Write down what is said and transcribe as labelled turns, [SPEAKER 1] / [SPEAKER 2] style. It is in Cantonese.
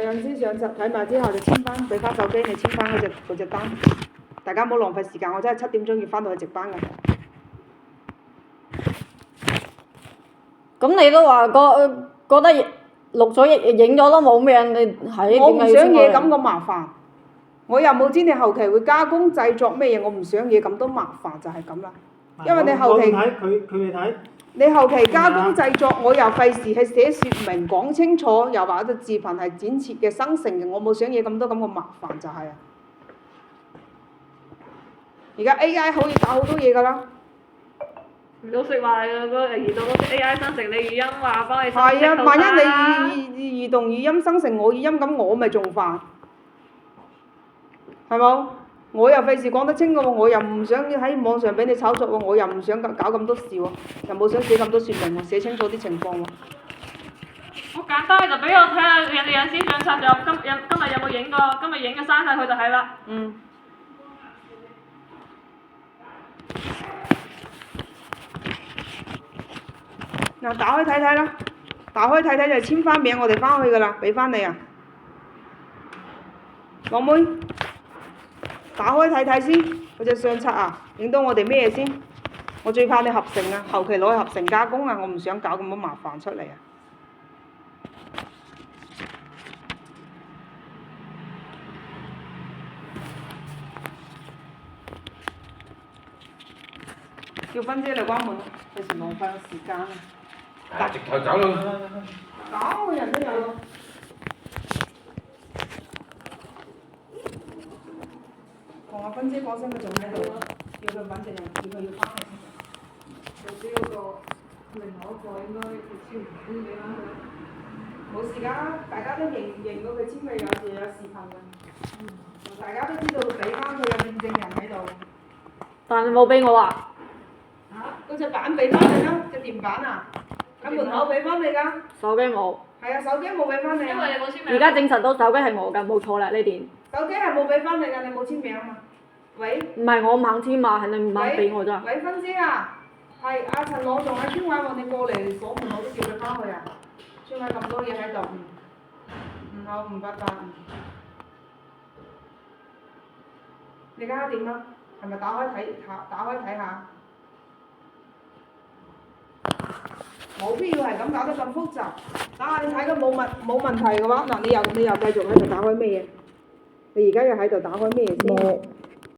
[SPEAKER 1] 有陣時上冊睇埋之後就簽翻，俾翻手機你簽翻嗰隻單。大家唔好浪費時間，我真係7點鐘要翻到去值班嘅。
[SPEAKER 2] 咁你都話覺得錄咗影咗都冇咩，你係
[SPEAKER 1] 我唔想嘢咁麻煩，我又冇知你後期會加工製作咩嘢，我唔想嘢咁多麻煩就係咁啦。因為你後期
[SPEAKER 3] 佢未睇。
[SPEAKER 1] 你後期加工製作，我又費事去寫説明講清楚，又話個視頻係剪切嘅生成嘅，我冇想嘢咁多咁嘅麻煩就係啊。而家 AI 可以打好多嘢㗎啦。
[SPEAKER 4] 老實話個移動嗰啲 AI 生成你語音話幫你。
[SPEAKER 1] 係啊，萬一你移動語音生成我語音，咁我咪仲煩，係冇？我又費事講得清嘅喎，我又唔想喺網上俾你炒作喎，我又唔想搞咁多事喎，又冇想寫咁多説明喎，寫清楚啲情況喎。
[SPEAKER 4] 好簡單，就俾我睇下人哋有時上冊就今日有冇影過，今日影嘅刪晒佢就係啦。
[SPEAKER 1] 嗯。嗱，打開睇睇啦，打開睇睇就簽翻名，我哋翻去㗎啦，俾翻你啊，老妹，打開睇睇先，嗰隻相冊啊，影到我哋咩先？我最怕你合成啊，後期攞去合成加工啊，我唔想搞咁多麻煩出嚟啊。叫芬姐嚟關門，費事浪費我時間啊！
[SPEAKER 5] 直頭走啦！
[SPEAKER 1] 搞人都有。同阿芬姐講聲，佢仲喺度，叫佢揾隻人，叫佢要翻嚟。就只嗰個另外一個應該佢簽唔簽俾翻佢？冇事㗎，大家都認到佢簽嘅有視頻㗎。大家都知道俾翻佢有見證人喺度。
[SPEAKER 2] 但係冇俾我啊！
[SPEAKER 1] 嗰隻板俾翻你啦，隻電板啊，喺門口俾翻你㗎。
[SPEAKER 2] 手機冇。
[SPEAKER 1] 係啊，手機冇俾翻你。
[SPEAKER 4] 因為你冇簽名。
[SPEAKER 2] 而家證實到手機係我㗎，冇錯啦呢點。
[SPEAKER 1] 手機係冇俾翻你㗎，你冇簽名啊嘛。喂。
[SPEAKER 2] 唔係我唔肯簽嘛，係你唔肯俾我咋。
[SPEAKER 1] 喂，芬姐啊，係阿陳朗仲喺村委喎，你過嚟鎖門我都叫佢翻去啊。村委咁多嘢喺度。好，唔拜拜。你而家點啊？係咪打開睇下？冇必要係咁搞得咁複雜。啊，你睇個冇問題嘅話，嗱你又繼續喺度打開咩嘢？你而家又喺度打開咩嘢先？